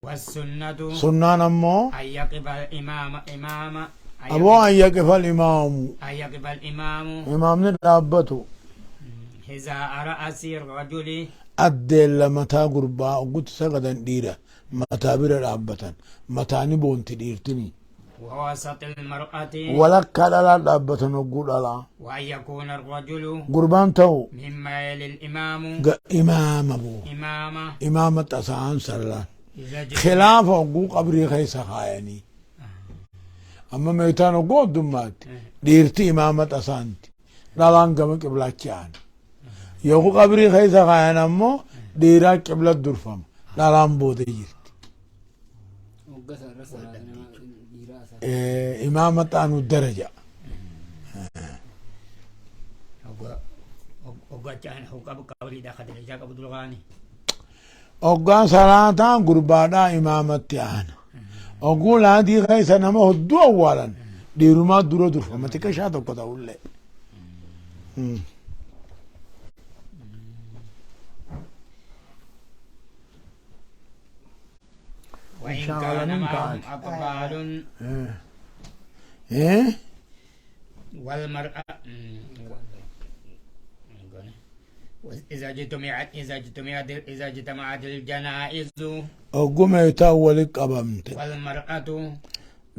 والسنة سنان أمو أن يقف الإمام أبو أن يقف الإمام أن يقف الإمام إمام ندابته حذاء رأس الرجل أدل متى قربا قلت سقدا ديرة متى بير دابة متى نبون تديرتني ووسط المرأة ولك لا دابة نقول لا وأن يكون الرجل قربان تو مما يلي الإمام إمام أبو إمامة أسان سلا إذا خلاف حقوق قبري خيسا خايني أما ميتان قود دمات ديرتي إمامة أسانتي دالان قمك إبلاكيان يوكو قبري خيسا خاين أمو ديراك إبلا الدرفم دالان بودي جرتي إمامة أنو الدرجة وقتان حقوق قولي داخل الرجاء أبو دلغاني أوغان صلاة قربانا إمامة أنا أقول هذه خيسا نما هدو أولا ديرما درو درفم ما تكشاتو كتا أقول لي وإن كان معهم أقبال إيه والمرأة إذا اجتمعت الجنائز أقوم يتاولك أبمت والمرأة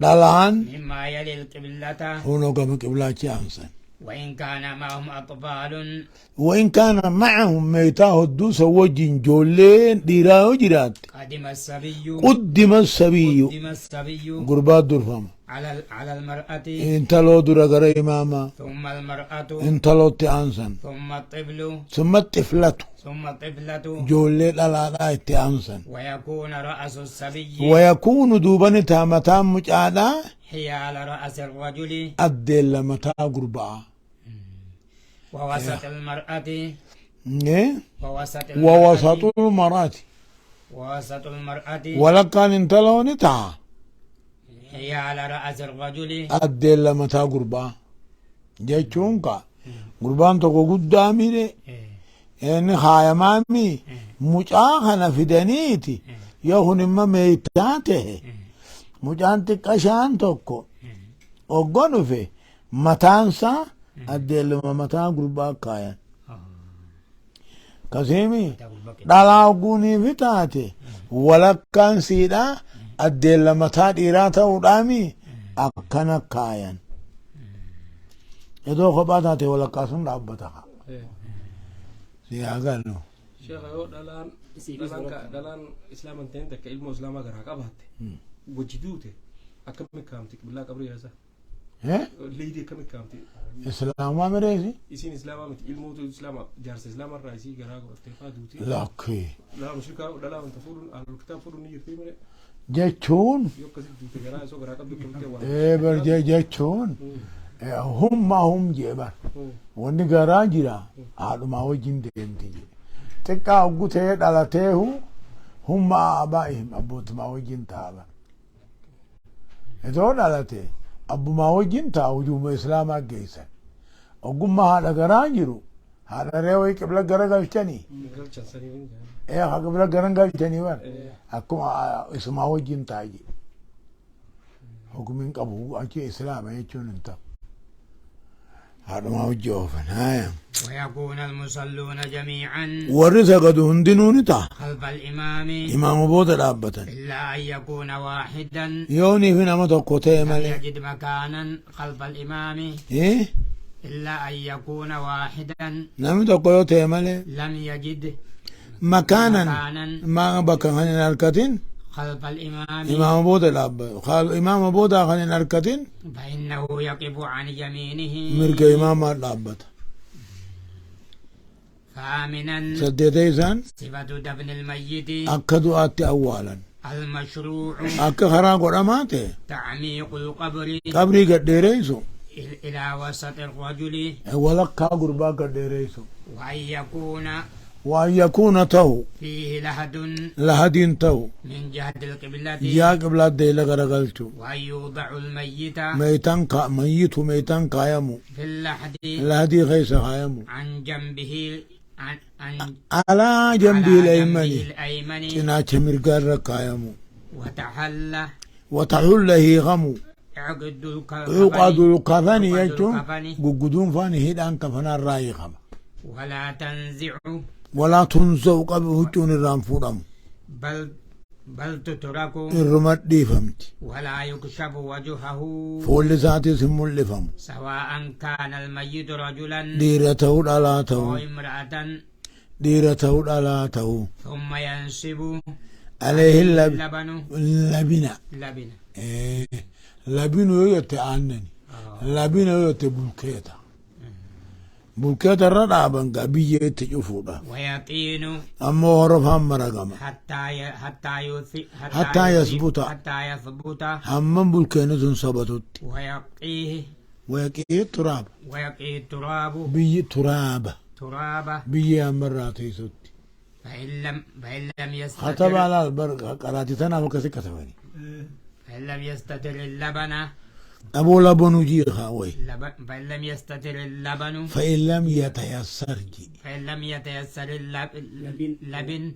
دلان مما يلي القبلة هونو قمك إبلاكي أنسان وإن كان معهم أطفال وإن كان معهم ميتاه الدوس وجين جولين ديراو جرات قدم الصبي قدم السبي قربات درفم على المرأة انت لو درقر إماما ثم المرأة انت لو تأنسن ثم الطفل ثم الطفلة جولين لا تأنسن ويكون رأس الصبي ويكون دوبان تامتان مجادا حيال رأس الرجل أدل متى قربا ووسط المرأة ووسط المرأة ووسط المرأة ولكن انت لو نتا حيال رأس الرجل أدل متى قربا جيتشونكا قربان تقو قدامي دي يعني خايا مامي مجاخنا في دنيتي يهون اما ميتاته مجانتي قشان توكو وقونو في متانسا أدل متى قربا كايا كسيمي دلاغوني في تاتي ولكن سيدا أدل متى ديراتا ودامي أكنا كايا يدو خباتاتي ولكاسم رابطها سياغانو شيخ يو دلان إسلام انتين تك علم إسلام أجر هكابات وجدوته أكم كامتك بالله قبري هذا ليدي كم كامتي إسلام ما مريسي إسين إسلام مت علمه تو إسلام جارس إسلام الرئيسي جراغ واتفاق دوتي لا كي لا مشركة دلان أنت فورون على الكتاب فورون يجي مرة جتون يو كسي دوتي جراغ سو جراغ قبل كم تيوان بر جتون هم جيبا وني جراجيرا هذا ما هو جندي تكا أقوته على تهو هم آبائهم أبوت ما هو جنتابا إذا على ته أبو ما هو جنتا وجوم إسلام أجيسا أقوم ما هذا جراجيرو هذا رأي قبل جراجل تاني إيه قبل جراجل تاني وان أكون اسمه هو جنتاجي أقوم إنك أبو أجي إسلام يجون أنت هذا ما هو جوفن هاي ويكون المصلون جميعا ورثة هندنون تا خلف الإمام إمام بود رابة إلا أن يكون واحدا يوني في نمط قوتي مالي يجد مكانا خلف الإمام إيه إلا أن يكون واحدا نمط قوتي مالي لم يجد مكانا ما بكا خلين الكتين خلف الإمام إمام بود رابة إمام بود خلين الكتين فإنه يقف عن يمينه مرك إمام رابة فآمنا سديتيسان صفة دفن الميت أكدو آتي أولا المشروع أك خراق ورماته تعميق القبر قبري قد ديريسو إلى وسط الرجل ولك قربا قد ديريسو وأن يكون تو فيه لهدين تو من جهة القبلة يا قبلة دي لغرقلتو وأن يوضع الميت ميتان قايمو في اللحد لهدي خيس قايمو عن جنبه على جنبه الأيمن تنا تمرقار قايمو وتحل هي غمو عقد يقعد الكفن يعقد يجتم الكفن قدون فاني هيدان كفن الراي خم ولا تنزع ولا تنزو قبل هجون الرانفورم بل تترك الرمت دي فهمت ولا يكشف وجهه فول ذاتي سم اللي فهم سواء كان الميت رجلا ديرته دلاته أو امرأة ديرته دلاته ثم ينسب عليه اللبن لبنا لبن لبن يتعنني لبن يتبلكيتا بلكيتا ردا بنقا بيجي تجفودا ويقين أما ورفهم مرقما حتى يثبت همم بلكينة ثبتت ويقيه التراب بيجي تراب بيجي مراتي ست فإن لم يستتر خطب على البرق قراتي تنا وكسي كتبني فإن لم يستتر اللبن أبو لبن جيخا وي فإن لم يستتر اللبن فإن لم يتيسر جي فإن لم يتيسر لبن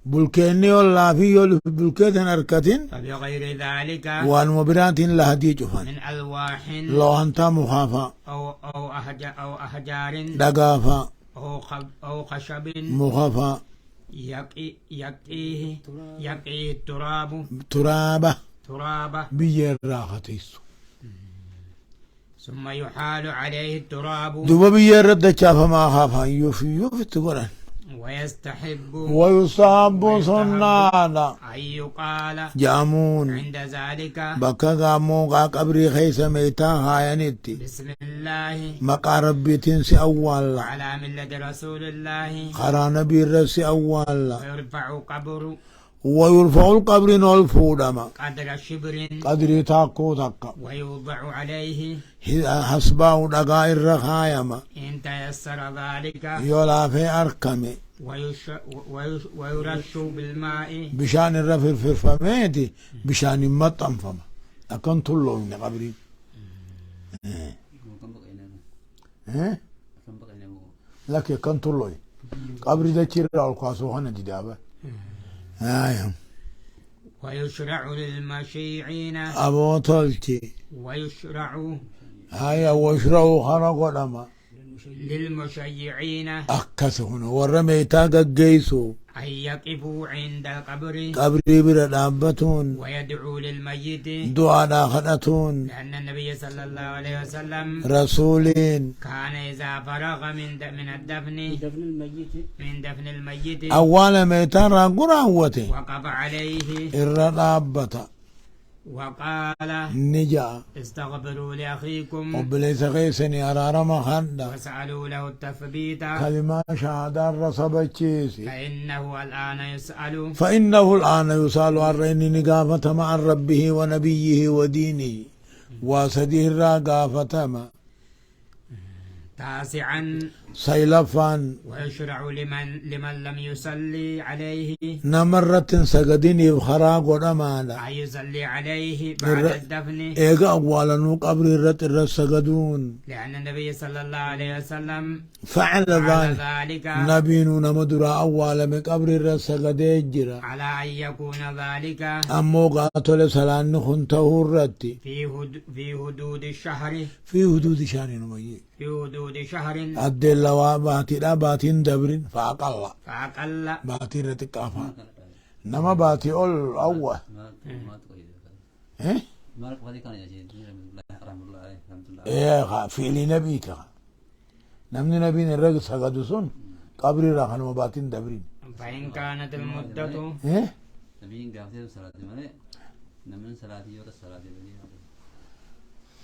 بلكيني والله في يول بلكيتن أركتين فبغير ذلك وان مبرات لهدي جفن من ألواح لو أنت مخافا أو أحجار دقافا أو خشب مخافا يقيه ترابه بيجر راختيس ثم يحال عليه التراب دوبا بيجر رد شافا ما خافا يوفي تقرن ويصاب صنانا أن يقال جامون عند ذلك بكا غامو قبري خيس ميتا هاينتي بسم الله مقا ربي تنسي أول على ملة رسول الله خرا نبي الرسي أول ويرفع القبر نولفودما قدر شبر قدري تاكو تاكا ويوضع عليه حسباو دقائر رخايما إن تيسر ذلك يولا في أركمي ويرش بالماء بشان الرفر في فميتي بشان مطم فما أكن طلو من قبري لك كن طلو قبري ده كير القاسو هنا دابا ويشرع للمشيعين أبو طلتي ويشرع ويشرعوا خرق لما للمشيعين أكسهن ورميتا قيسو أن يقفوا عند القبر قبري برد ويدعو للميت دعاء خدتون لأن النبي صلى الله عليه وسلم رسولين كان إذا فرغ من دفن الميت أول ميتان قراوته وقف عليه الرضابة وقال نجا استغفروا لأخيكم وبليس غيسني أرارما خندا وسألوا له التثبيت كلمة شهادة رصبتشيسي فإنه الآن يسأل عن رأيني نقافة مع ربه ونبيه ودينه وسديه الرقافة ما تاسعا سيلفان ويشرع لمن لم يصلي عليه نمرة سجدين يبخرا قدمانا أن يصلي عليه بعد الدفن إيقا أولا قبر الرت الرسجدون لأن النبي صلى الله عليه وسلم فعل ذلك نبينا نمدرا أولا من قبر الرسجدين على أن يكون ذلك أمو قاتل سلان خنته الرتي في حدود الشهر في حدود شهر نمي في حدود شهر أدي اللواء باتي لا باتين دبرين فأقل باتي رتكافا نما باتي أول إيه إيه فعلي نبيك نمني نبي الرجل سجدسون قبري راحن وباتين دبرين فإن كانت المدة إيه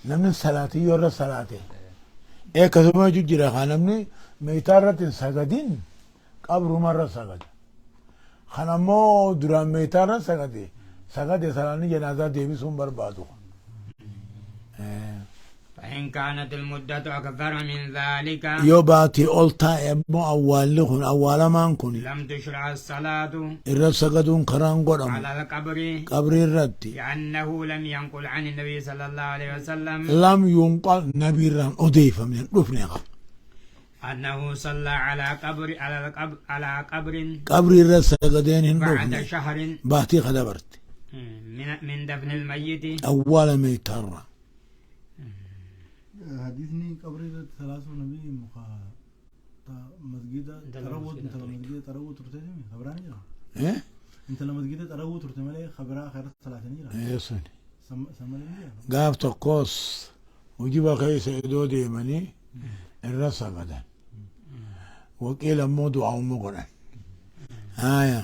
نمن صلاة يورا صلاة إيه كذا جوجرا خانمني ميتارة سجدين قبر مرة سجد خانمو درام ميتارة سجد سلاني جنازة ديبي سوم بربادو فإن كانت المدة أكثر من ذلك يوباتي أولتا إبو أولا ما نكوني لم تشرع الصلاة الرسجدون كران قدام على القبر قبر الرتي لأنه لم ينقل عن النبي صلى الله عليه وسلم لم ينقل نبي ران أضيف من رفنها أنه صلى على قبر قبر الرسل قدين بعد هندوفني شهر باتي خدبرت من دفن الميت. أول ما يترى حديثني قبر ثلاث نبي مخا مسجد تروت انت مسجد تروت ترتدي خبراني إيه انت لما مسجد تروت ترتملي خبرا خير ثلاثين إيه سني سمالي قاف تقوس وجيب خيس إدودي مني الرسل قدين وقيل مود أو مغنى آية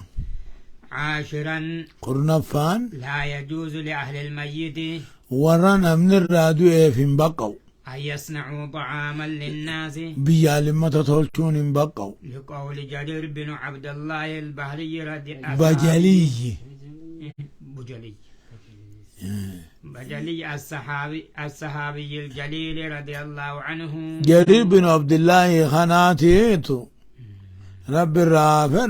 عاشرا قرنفان لا يجوز لأهل الميت ورنا من الرادو في بقوا أن يصنعوا طعاما للناس بيال ما تطولشون بقوا لقول جرير بن عبد الله البهري رضي بجلي بجلي الصحابي الجليل رضي الله عنه. جرير بن عبد الله خناتيتو رب الرافع